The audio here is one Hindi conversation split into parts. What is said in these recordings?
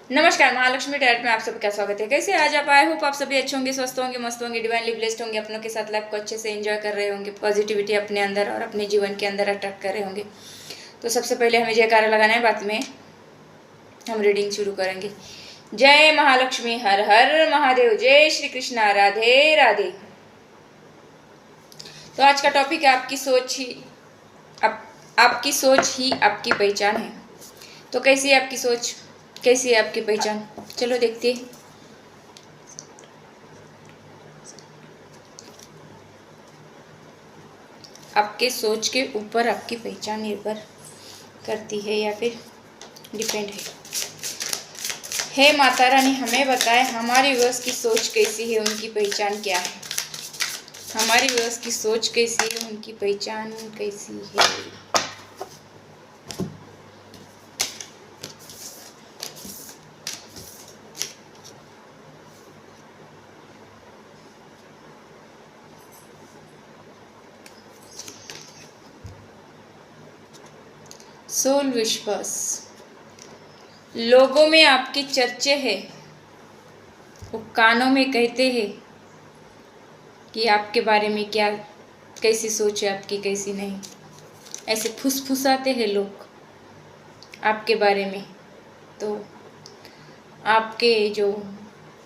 नमस्कार, महालक्ष्मी टैलेंट में आप सबका स्वागत है। कैसे आज आप आए? होप आप सभी अच्छे होंगे, स्वस्थ होंगे, मस्त होंगे, डिवाइनली ब्लेस्ड होंगे, अपनों के साथ लाइफ को अच्छे से एंजॉय कर रहे होंगे, पॉजिटिविटी अपने अंदर और अपने जीवन के अंदर अट्रैक्ट कर रहे होंगे। तो सबसे पहले हमें जयकारा लगाना है, बाद में हम रीडिंग शुरू करेंगे। जय महालक्ष्मी, हर हर महादेव, जय श्री कृष्णा, राधे राधे। तो आज का टॉपिक है आपकी सोच ही आपकी सोच ही आपकी पहचान है। तो कैसी है आपकी सोच, कैसी है आपकी पहचान? चलो देखते हैं। आपके सोच के ऊपर आपकी पहचान निर्भर करती है या फिर डिपेंड है। हे माता रानी, हमें बताएं हमारी व्यूअर्स की सोच कैसी है, उनकी पहचान क्या है। हमारी व्यूअर्स की सोच कैसी है, उनकी पहचान कैसी है। सोल विश्वास, लोगों में आपकी चर्चे है, वो कानों में कहते हैं कि आपके बारे में क्या, कैसी सोच है आपकी, कैसी नहीं। ऐसे फुसफुसाते हैं लोग आपके बारे में। तो आपके जो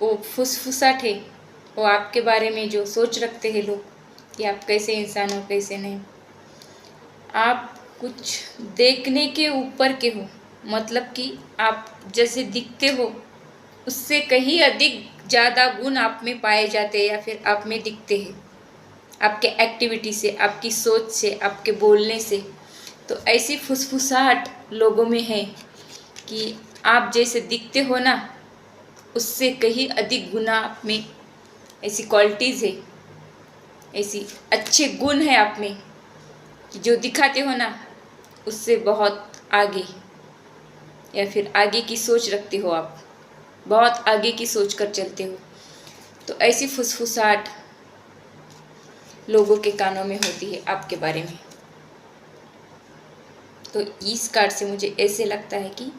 वो फुसफुसाहट है, वो आपके बारे में जो सोच रखते हैं लोग कि आप कैसे इंसान हो, कैसे नहीं। आप कुछ देखने के ऊपर के हो, मतलब कि आप जैसे दिखते हो उससे कहीं अधिक ज़्यादा गुण आप में पाए जाते हैं या फिर आप में दिखते हैं, आपके एक्टिविटी से, आपकी सोच से, आपके बोलने से। तो ऐसी फुसफुसाहट लोगों में है कि आप जैसे दिखते हो ना, उससे कहीं अधिक गुना आप में ऐसी क्वालिटीज़ है, ऐसी अच्छे गुण है आप में कि जो दिखाते हो ना उससे बहुत आगे, या फिर आगे की सोच रखते हो आप, बहुत आगे की सोच कर चलते हो। तो ऐसी फुसफुसाहट लोगों के कानों में होती है आपके बारे में। तो इस कार्ड से मुझे ऐसे लगता है कि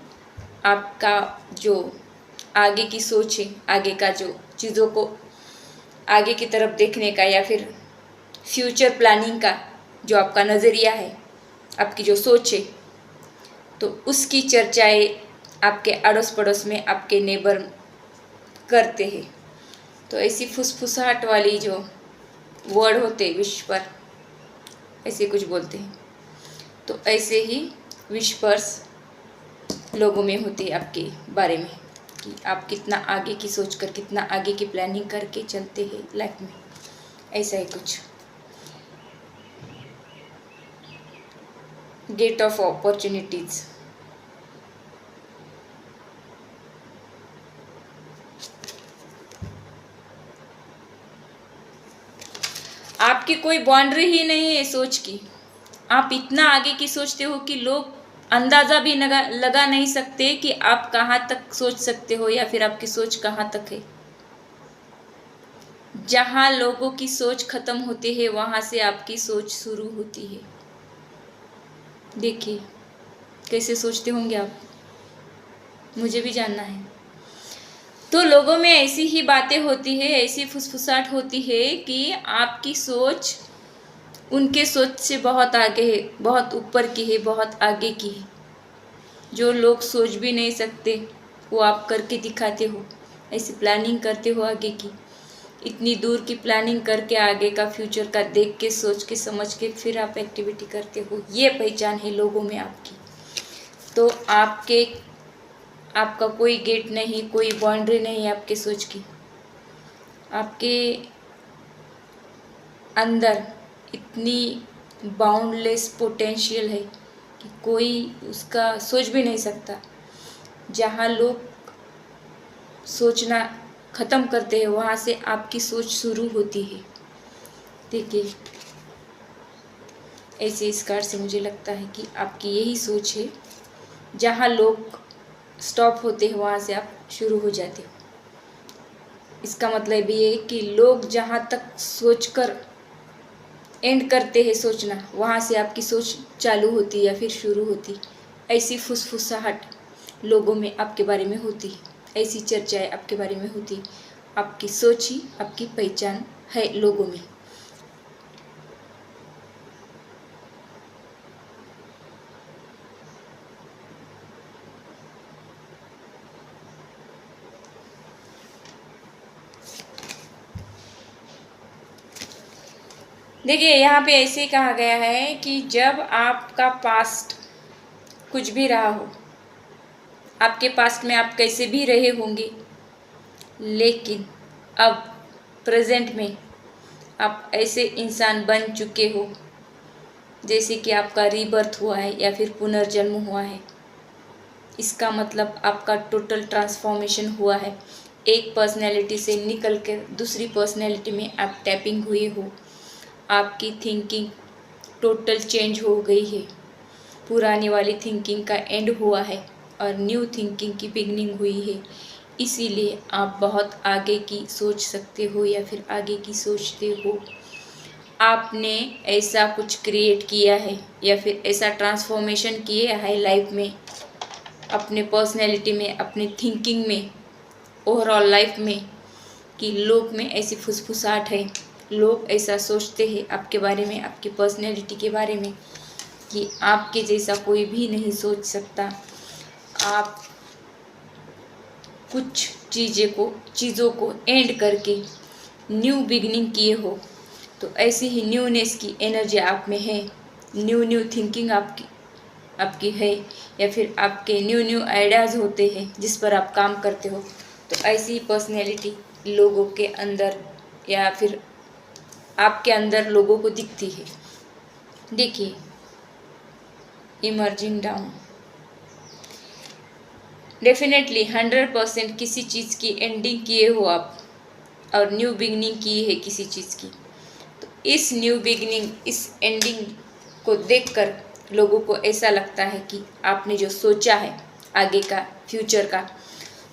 आपका जो आगे की सोच है, आगे का जो चीज़ों को आगे की तरफ देखने का या फिर फ्यूचर प्लानिंग का जो आपका नज़रिया है, आपकी जो सोच है, तो उसकी चर्चाएं आपके अड़ोस पड़ोस में आपके नेबर करते हैं। तो ऐसी फुसफुसाहट वाली जो वर्ड होते विश्वर, ऐसे कुछ बोलते हैं। तो ऐसे ही विश्पर्स लोगों में होते हैं आपके बारे में कि आप कितना आगे की सोच कर, कितना आगे की प्लानिंग करके चलते हैं लाइफ में। ऐसा ही कुछ गेट ऑफ अपॉर्चुनिटीज। आपकी कोई बाउंड्री ही नहीं है सोच की। आप इतना आगे की सोचते हो कि लोग अंदाज़ा भी लगा नहीं सकते कि आप कहाँ तक सोच सकते हो या फिर आपकी सोच कहाँ तक है। जहाँ लोगों की सोच खत्म होती है, वहाँ से आपकी सोच शुरू होती है। देखिए कैसे सोचते होंगे आप, मुझे भी जानना है। तो लोगों में ऐसी ही बातें होती है, ऐसी फुसफुसाहट होती है कि आपकी सोच उनके सोच से बहुत आगे है, बहुत ऊपर की है, बहुत आगे की है। जो लोग सोच भी नहीं सकते वो आप करके दिखाते हो, ऐसी प्लानिंग करते हो आगे की। इतनी दूर की प्लानिंग करके आगे का फ्यूचर का देख के, सोच के, समझ के फिर आप एक्टिविटी करते हो। ये पहचान है लोगों में आपकी। तो आपका कोई गेट नहीं, कोई बाउंड्री नहीं है आपके सोच की। आपके अंदर इतनी बाउंडलेस पोटेंशियल है कि कोई उसका सोच भी नहीं सकता। जहाँ लोग सोचना ख़त्म करते हैं, वहाँ से आपकी सोच शुरू होती है। देखिए ऐसे इस कार्ड से मुझे लगता है कि आपकी यही सोच है। जहाँ लोग स्टॉप होते हैं, वहाँ से आप शुरू हो जाते हो। इसका मतलब ये है कि लोग जहाँ तक सोचकर एंड करते हैं सोचना, वहाँ से आपकी सोच चालू होती है या फिर शुरू होती। ऐसी फुसफुसाहट लोगों में आपके बारे में होती है। ऐसी चर्चाएं आपके बारे में होती। आपकी सोच ही आपकी पहचान है लोगों में। देखिए, यहाँ पे ऐसे कहा गया है कि जब आपका पास्ट कुछ भी रहा हो, आपके पास्ट में आप कैसे भी रहे होंगे, लेकिन अब प्रेजेंट में आप ऐसे इंसान बन चुके हो जैसे कि आपका रीबर्थ हुआ है या फिर पुनर्जन्म हुआ है। इसका मतलब आपका टोटल ट्रांसफॉर्मेशन हुआ है। एक पर्सनैलिटी से निकल कर दूसरी पर्सनैलिटी में आप टैपिंग हुए हो। आपकी थिंकिंग टोटल चेंज हो गई है। पुरानी वाली थिंकिंग का एंड हुआ है और न्यू थिंकिंग की बिगनिंग हुई है। इसीलिए आप बहुत आगे की सोच सकते हो या फिर आगे की सोचते हो। आपने ऐसा कुछ क्रिएट किया है या फिर ऐसा ट्रांसफॉर्मेशन किया है लाइफ में, अपने पर्सनैलिटी में, अपनी थिंकिंग में, ओवरऑल लाइफ में, कि लोग में ऐसी फुसफुसाहट है, लोग ऐसा सोचते हैं आपके बारे में, आपकी पर्सनैलिटी के बारे में, कि आपके जैसा कोई भी नहीं सोच सकता। आप कुछ चीज़ों को एंड करके न्यू बिगनिंग किए हो, तो ऐसी ही न्यूनेस की एनर्जी आप में है। न्यू थिंकिंग आपकी है या फिर आपके न्यू आइडियाज़ होते हैं जिस पर आप काम करते हो। तो ऐसी पर्सनैलिटी लोगों के अंदर या फिर आपके अंदर लोगों को दिखती है। देखिए, इमर्जिंग डाउन, डेफिनेटली 100% किसी चीज़ की एंडिंग किए हो आप और न्यू बिगनिंग की है किसी चीज़ की। तो इस न्यू बिगनिंग, इस एंडिंग को देखकर लोगों को ऐसा लगता है कि आपने जो सोचा है आगे का, फ्यूचर का,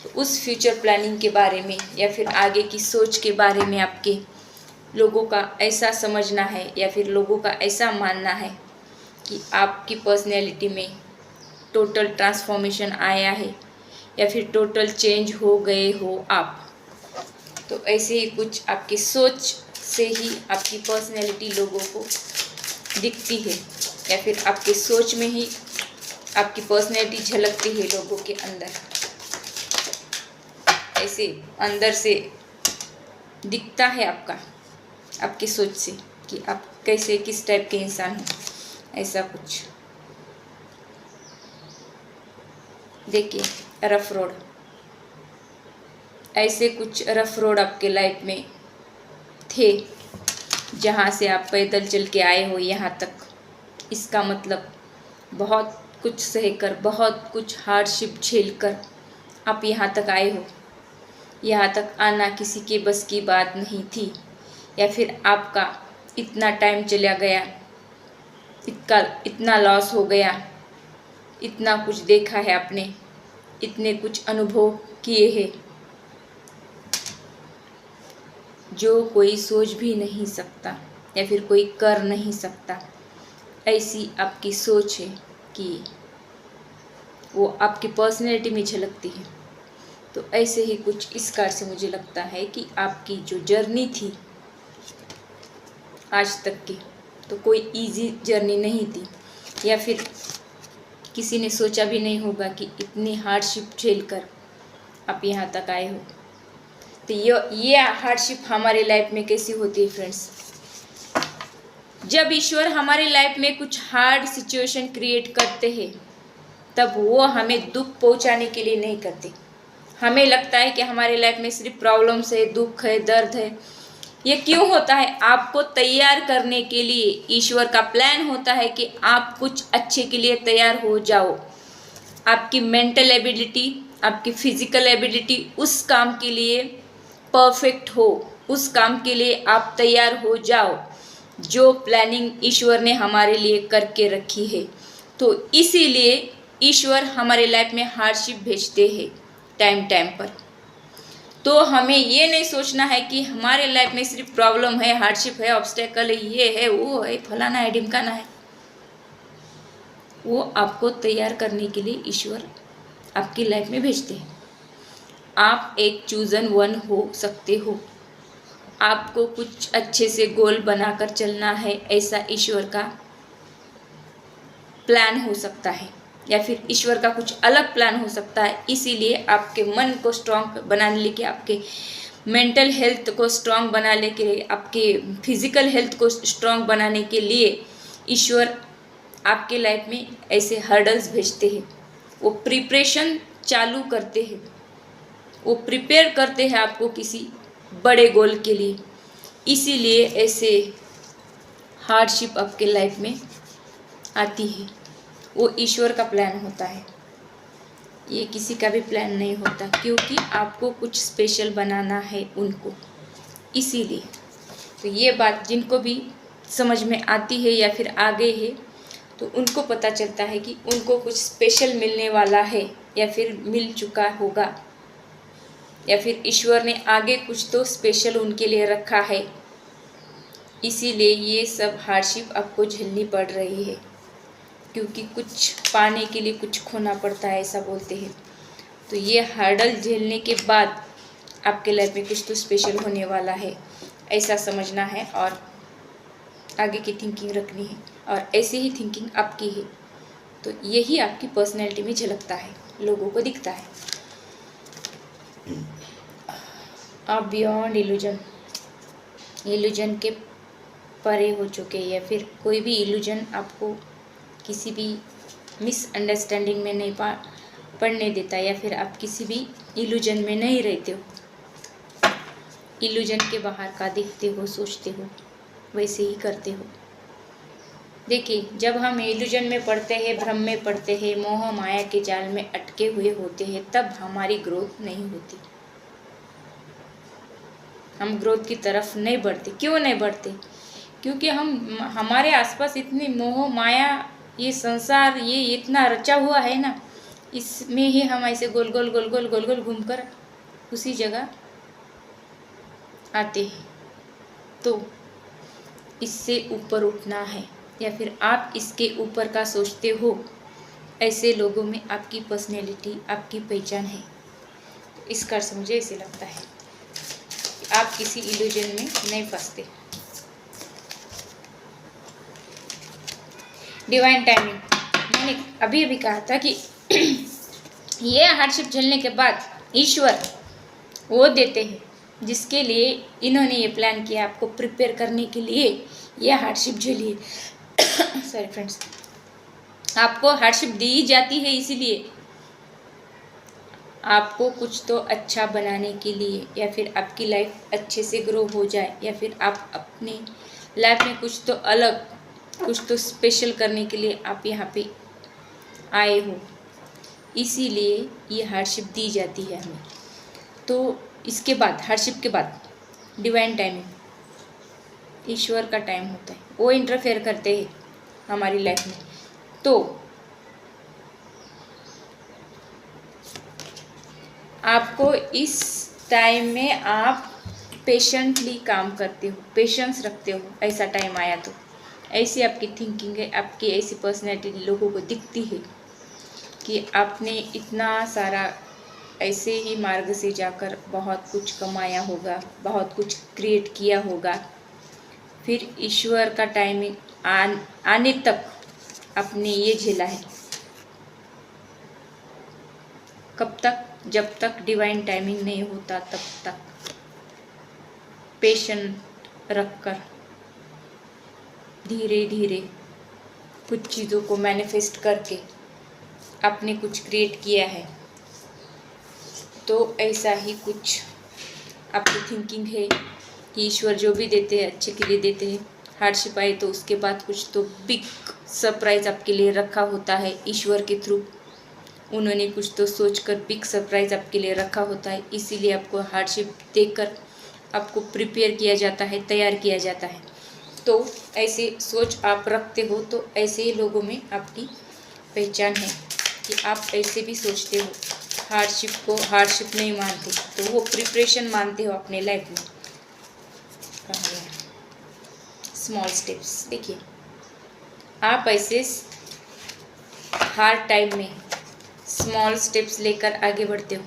तो उस फ्यूचर प्लानिंग के बारे में या फिर आगे की सोच के बारे में आपके लोगों का ऐसा समझना है या फिर लोगों का ऐसा मानना है कि आपकी पर्सनैलिटी में टोटल ट्रांसफॉर्मेशन आया है या फिर टोटल चेंज हो गए हो आप। तो ऐसे ही कुछ आपकी सोच से ही आपकी पर्सनैलिटी लोगों को दिखती है या फिर आपकी सोच में ही आपकी पर्सनैलिटी झलकती है लोगों के अंदर। ऐसे अंदर से दिखता है आपकी सोच से कि आप कैसे, किस टाइप के इंसान हो, ऐसा कुछ। देखिए, रफ रोड, ऐसे कुछ रफ रोड आपके लाइफ में थे जहाँ से आप पैदल चल के आए हो यहाँ तक। इसका मतलब बहुत कुछ सहकर, बहुत कुछ हार्डशिप झेलकर आप यहाँ तक आए हो। यहाँ तक आना किसी के बस की बात नहीं थी या फिर आपका इतना टाइम चला गया, इतना लॉस हो गया, इतना कुछ देखा है आपने, इतने कुछ अनुभव किए हैं जो कोई सोच भी नहीं सकता या फिर कोई कर नहीं सकता। ऐसी आपकी सोच है कि वो आपकी पर्सनैलिटी में झलकती है। तो ऐसे ही कुछ इस कार से मुझे लगता है कि आपकी जो जर्नी थी आज तक की, तो कोई इजी जर्नी नहीं थी या फिर किसी ने सोचा भी नहीं होगा कि इतनी हार्डशिप झेलकर आप यहाँ तक आए हो। तो ये हार्डशिप हमारे लाइफ में कैसी होती है फ्रेंड्स? जब ईश्वर हमारे लाइफ में कुछ हार्ड सिचुएशन क्रिएट करते हैं, तब वो हमें दुख पहुँचाने के लिए नहीं करते। हमें लगता है कि हमारे लाइफ में सिर्फ प्रॉब्लम्स है, दुख है, दर्द है। ये क्यों होता है? आपको तैयार करने के लिए ईश्वर का प्लान होता है कि आप कुछ अच्छे के लिए तैयार हो जाओ। आपकी मेंटल एबिलिटी, आपकी फिजिकल एबिलिटी उस काम के लिए परफेक्ट हो, उस काम के लिए आप तैयार हो जाओ जो प्लानिंग ईश्वर ने हमारे लिए करके रखी है। तो इसीलिए ईश्वर हमारे लाइफ में हार्डशिप भेजते हैं टाइम पर। तो हमें ये नहीं सोचना है कि हमारे लाइफ में सिर्फ प्रॉब्लम है, हार्डशिप है, ऑब्स्टेकल है, ये है, वो है, फलाना है, ढिमकाना है। वो आपको तैयार करने के लिए ईश्वर आपकी लाइफ में भेजते हैं। आप एक चूजन वन हो सकते हो। आपको कुछ अच्छे से गोल बनाकर चलना है, ऐसा ईश्वर का प्लान हो सकता है, या फिर ईश्वर का कुछ अलग प्लान हो सकता है। इसीलिए आपके मन को स्ट्रांग बनाने लेके, आपके मेंटल हेल्थ को स्ट्रांग बनाने के लिए, आपके फिजिकल हेल्थ को स्ट्रांग बनाने के लिए ईश्वर आपके लाइफ में ऐसे हर्डल्स भेजते हैं। वो प्रिपरेशन चालू करते हैं, वो प्रिपेयर करते हैं आपको किसी बड़े गोल के लिए। इसीलिए ऐसे हार्डशिप आपके लाइफ में आती है। वो ईश्वर का प्लान होता है, ये किसी का भी प्लान नहीं होता, क्योंकि आपको कुछ स्पेशल बनाना है उनको। इसीलिए तो ये बात जिनको भी समझ में आती है या फिर आ गई है, तो उनको पता चलता है कि उनको कुछ स्पेशल मिलने वाला है, या फिर मिल चुका होगा, या फिर ईश्वर ने आगे कुछ तो स्पेशल उनके लिए रखा है। इसीलिए ये सब हार्डशिप आपको झेलनी पड़ रही है, क्योंकि कुछ पाने के लिए कुछ खोना पड़ता है, ऐसा बोलते हैं। तो ये हर्डल झेलने के बाद आपके लाइफ में कुछ तो स्पेशल होने वाला है, ऐसा समझना है और आगे की थिंकिंग रखनी है। और ऐसी ही थिंकिंग आपकी है, तो यही आपकी पर्सनैलिटी में झलकता है, लोगों को दिखता है। आप बियॉन्ड इल्यूजन के परे हो चुके, या फिर कोई भी इल्यूजन आपको किसी भी मिसअंडरस्टैंडिंग में नहीं पढ़ने देता, या फिर आप किसी भी इल्यूजन में नहीं रहते हो। इल्यूजन के बाहर का देखते हो, सोचते हो, वैसे ही करते हो। देखिए, जब हम इल्यूजन में पढ़ते हैं, भ्रम में पढ़ते हैं, मोह माया के जाल में अटके हुए होते हैं, तब हमारी ग्रोथ नहीं होती, हम ग्रोथ की तरफ नहीं बढ़ते। क्यों नहीं बढ़ते? क्योंकि हमारे आसपास इतनी मोह माया, ये संसार ये इतना रचा हुआ है ना, इसमें ही हम ऐसे गोल गोल गोल गोल गोल गोल घूमकर उसी जगह आते हैं। तो इससे ऊपर उठना है, या फिर आप इसके ऊपर का सोचते हो, ऐसे लोगों में आपकी पर्सनैलिटी, आपकी पहचान है। इसका अर्थ मुझे ऐसे लगता है कि आप किसी इल्यूजन में नहीं फंसते। डिवाइन टाइमिंग, मैंने अभी अभी कहा था कि ये हार्डशिप झेलने के बाद ईश्वर वो देते हैं जिसके लिए इन्होंने ये प्लान किया, आपको प्रिपेयर करने के लिए ये हार्डशिप झेलिए। सॉरी फ्रेंड्स, आपको हार्डशिप दी जाती है इसीलिए आपको कुछ तो अच्छा बनाने के लिए, या फिर आपकी लाइफ अच्छे से ग्रो हो जाए, या फिर आप अपनी लाइफ में कुछ तो अलग, कुछ तो स्पेशल करने के लिए आप यहाँ पे आए हो। इसीलिए ये हार्डशिप दी जाती है हमें। तो इसके बाद, हार्डशिप के बाद डिवाइन टाइमिंग, ईश्वर का टाइम होता है, वो इंटरफेयर करते हैं हमारी लाइफ में। तो आपको इस टाइम में आप पेशेंटली काम करते हो, पेशेंस रखते हो, ऐसा टाइम आया तो ऐसी आपकी थिंकिंग है, आपकी ऐसी पर्सनैलिटी लोगों को दिखती है कि आपने इतना सारा ऐसे ही मार्ग से जाकर बहुत कुछ कमाया होगा, बहुत कुछ क्रिएट किया होगा, फिर ईश्वर का टाइमिंग आने तक आपने ये झेला है। कब तक? जब तक डिवाइन टाइमिंग नहीं होता तब तक पेशेंट रखकर धीरे धीरे कुछ चीज़ों को मैनिफेस्ट करके आपने कुछ क्रिएट किया है। तो ऐसा ही कुछ आपकी थिंकिंग है कि ईश्वर जो भी देते हैं अच्छे के लिए देते हैं। हार्डशिप आए तो उसके बाद कुछ तो बिग सरप्राइज़ आपके लिए रखा होता है ईश्वर के थ्रू। उन्होंने कुछ तो सोचकर बिग सरप्राइज़ आपके लिए रखा होता है, इसीलिए आपको हार्डशिप देकर आपको प्रिपेयर किया जाता है, तैयार किया जाता है। तो ऐसे सोच आप रखते हो, तो ऐसे ही लोगों में आपकी पहचान है कि आप ऐसे भी सोचते हो, हार्डशिप को हार्डशिप नहीं मानते, तो वो प्रिपरेशन मानते हो अपने लाइफ में। स्मॉल स्टेप्स, देखिए आप ऐसे हार्ड टाइम में स्मॉल स्टेप्स लेकर आगे बढ़ते हो,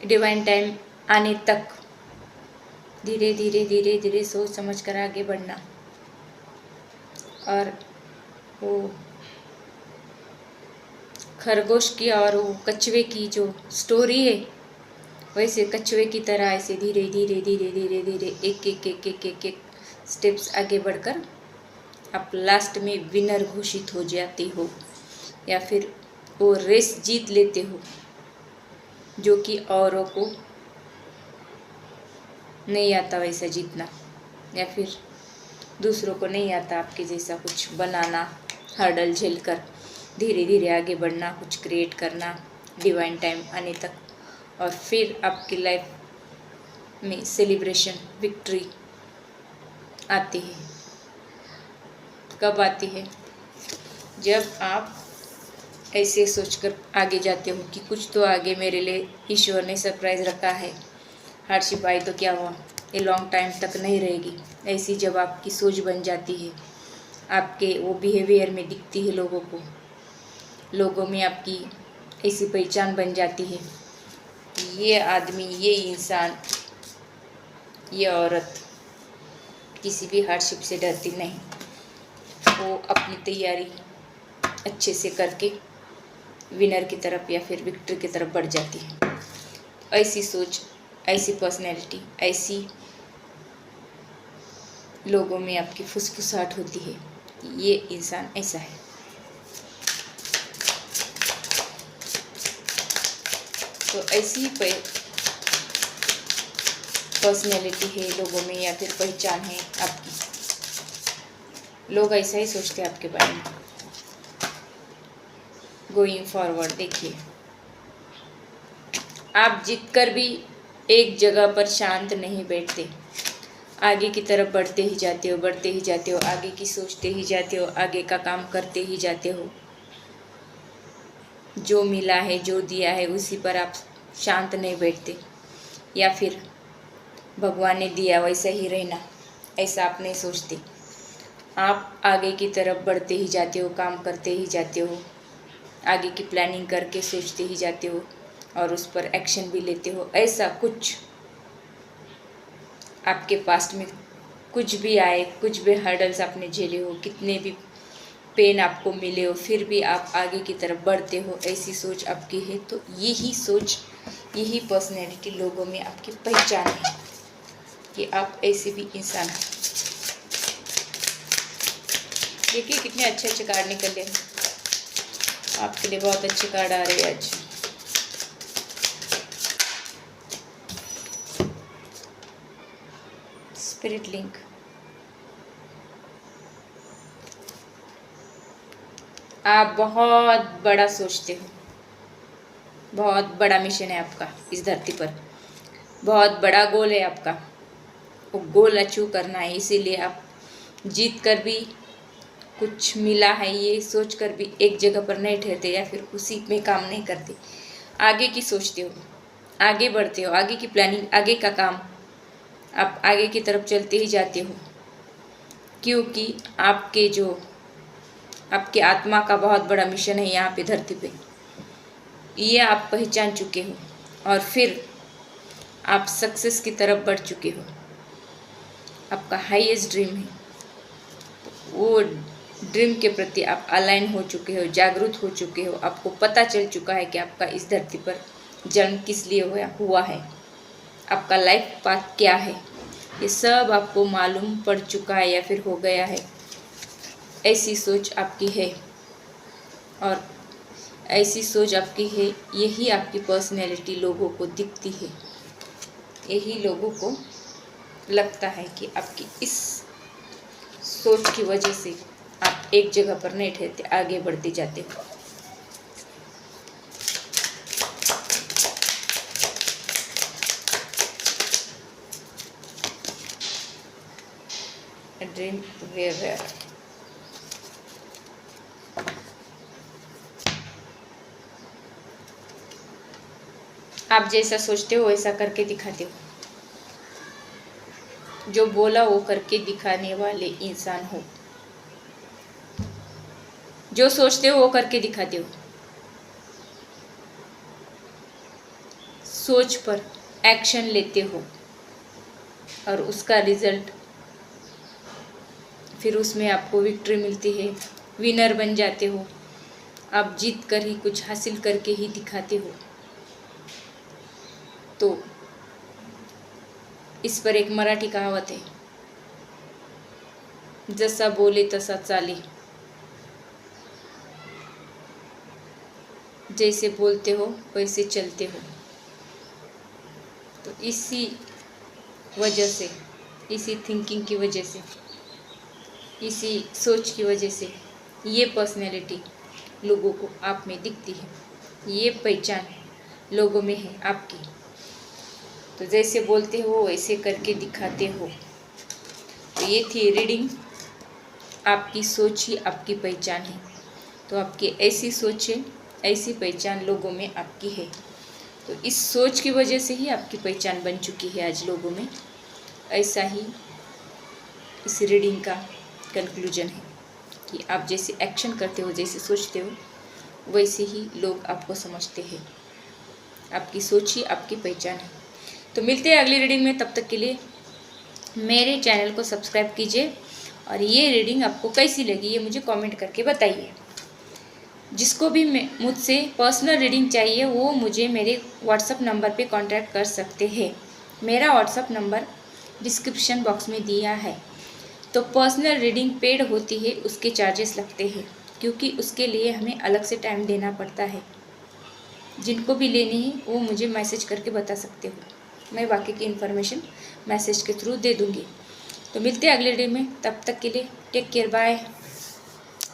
डिवाइन टाइम आने तक धीरे धीरे धीरे धीरे सोच समझ कर आगे बढ़ना। और वो खरगोश की और वो कछुए की जो स्टोरी है, वैसे कछुए की तरह ऐसे धीरे धीरे धीरे धीरे धीरे एक एक एक एक एक एक स्टेप्स आगे बढ़कर आप लास्ट में विनर घोषित हो जाते हो, या फिर वो रेस जीत लेते हो जो कि औरों को नहीं आता वैसा जीतना, या फिर दूसरों को नहीं आता आपके जैसा कुछ बनाना, हर्डल झेल कर धीरे धीरे आगे बढ़ना, कुछ क्रिएट करना डिवाइन टाइम आने तक। और फिर आपकी लाइफ में सेलिब्रेशन, विक्ट्री आती है। कब आती है? जब आप ऐसे सोचकर आगे जाते हो कि कुछ तो आगे मेरे लिए ईश्वर ने सरप्राइज रखा है। हार्डशिप आई तो क्या हुआ, ये लॉन्ग टाइम तक नहीं रहेगी। ऐसी जब आपकी सोच बन जाती है, आपके वो बिहेवियर में दिखती है लोगों को, लोगों में आपकी ऐसी पहचान बन जाती है, ये आदमी, ये इंसान, ये औरत किसी भी हार्डशिप से डरती नहीं, वो अपनी तैयारी अच्छे से करके विनर की तरफ या फिर विक्ट्री की तरफ बढ़ जाती है। ऐसी सोच, ऐसी पर्सनैलिटी, ऐसी लोगों में आपकी फुसफुसाहट होती है, ये इंसान ऐसा है। तो ऐसी पर्सनैलिटी है लोगों में, या फिर पहचान है आपकी, लोग ऐसा ही सोचते हैं आपके बारे में। गोइंग फॉरवर्ड देखिए, आप जीतकर भी एक जगह पर शांत नहीं बैठते, आगे की तरफ बढ़ते ही जाते हो, बढ़ते ही जाते हो, आगे की सोचते ही जाते हो, आगे का काम करते ही जाते हो। जो मिला है, जो दिया है, उसी पर आप शांत नहीं बैठते, या फिर भगवान ने दिया वैसा ही रहना, ऐसा आप नहीं सोचते। आप आगे की तरफ बढ़ते ही जाते हो, काम करते ही जाते हो, आगे की प्लानिंग करके सोचते ही जाते हो और उस पर एक्शन भी लेते हो। ऐसा कुछ आपके पास्ट में कुछ भी आए, कुछ भी हर्डल्स आपने झेले हो, कितने भी पेन आपको मिले हो, फिर भी आप आगे की तरफ बढ़ते हो, ऐसी सोच आपकी है। तो यही सोच, यही पर्सनैलिटी लोगों में आपकी पहचान है कि आप ऐसे भी इंसान हैं। देखिए कितने अच्छे अच्छे कार्ड निकले हैं आपके लिए, बहुत अच्छे कार्ड आ रहे हैं आज। स्पिरिट लिंक, आप बहुत बड़ा सोचते हो, बहुत बड़ा मिशन है आपका इस धरती पर, बहुत बड़ा गोल है आपका, वो गोल अचीव करना है। इसीलिए आप जीत कर भी कुछ मिला है ये सोच कर भी एक जगह पर नहीं ठहरते, या फिर उसी में काम नहीं करते, आगे की सोचते हो, आगे बढ़ते हो, आगे की प्लानिंग, आगे का काम, आप आगे की तरफ चलते ही जाते हो, क्योंकि आपके आत्मा का बहुत बड़ा मिशन है यहाँ पे धरती पे, ये आप पहचान चुके हो, और फिर आप सक्सेस की तरफ बढ़ चुके हो। आपका हाईएस्ट ड्रीम है, वो ड्रीम के प्रति आप अलाइन हो चुके हो, जागरूक हो चुके हो, आपको पता चल चुका है कि आपका इस धरती पर जन्म किस लिए हुआ है, आपका लाइफ पाथ क्या है, ये सब आपको मालूम पड़ चुका है या फिर हो गया है। ऐसी सोच आपकी है, और ऐसी सोच आपकी है, यही आपकी पर्सनैलिटी लोगों को दिखती है, यही लोगों को लगता है कि आपकी इस सोच की वजह से आप एक जगह पर नहीं ठहरते, आगे बढ़ते जाते हो। ड्रीम वेयर, आप जैसा सोचते हो वैसा करके दिखाते हो, जो बोला वो करके दिखाने वाले इंसान हो, जो सोचते हो वो करके दिखाते हो। सोच पर एक्शन लेते हो और उसका रिजल्ट फिर उसमें आपको विक्ट्री मिलती है, विनर बन जाते हो, आप जीत कर ही कुछ हासिल करके ही दिखाते हो। तो इस पर एक मराठी कहावत है, जसा बोले तसा चाले। जैसे बोलते हो वैसे चलते हो। तो इसी वजह से, इसी थिंकिंग की वजह से, इसी सोच की वजह से ये पर्सनैलिटी लोगों को आप में दिखती है, ये पहचान लोगों में है आपकी। तो जैसे बोलते हो वैसे करके दिखाते हो। तो ये थी रीडिंग, आपकी सोच ही आपकी पहचान है। तो आपकी ऐसी सोच है, ऐसी पहचान लोगों में आपकी है। तो इस सोच की वजह से ही आपकी पहचान बन चुकी है आज लोगों में। ऐसा ही इस रीडिंग का कंक्लूजन है कि आप जैसे एक्शन करते हो, जैसे सोचते हो, वैसे ही लोग आपको समझते हैं। आपकी सोच ही आपकी पहचान है। तो मिलते हैं अगली रीडिंग में, तब तक के लिए मेरे चैनल को सब्सक्राइब कीजिए और ये रीडिंग आपको कैसी लगी ये मुझे कमेंट करके बताइए। जिसको भी मुझसे पर्सनल रीडिंग चाहिए वो मुझे मेरे व्हाट्सएप नंबर पे कांटेक्ट कर सकते हैं। मेरा व्हाट्सएप नंबर डिस्क्रिप्शन बॉक्स में दिया है। तो पर्सनल रीडिंग पेड होती है, उसके चार्जेस लगते हैं, क्योंकि उसके लिए हमें अलग से टाइम देना पड़ता है। जिनको भी लेनी है वो मुझे मैसेज करके बता सकते हो, मैं बाकी की इन्फॉर्मेशन मैसेज के थ्रू दे दूँगी। तो मिलते हैं अगले रीडिंग में, तब तक के लिए टेक केयर, बाय।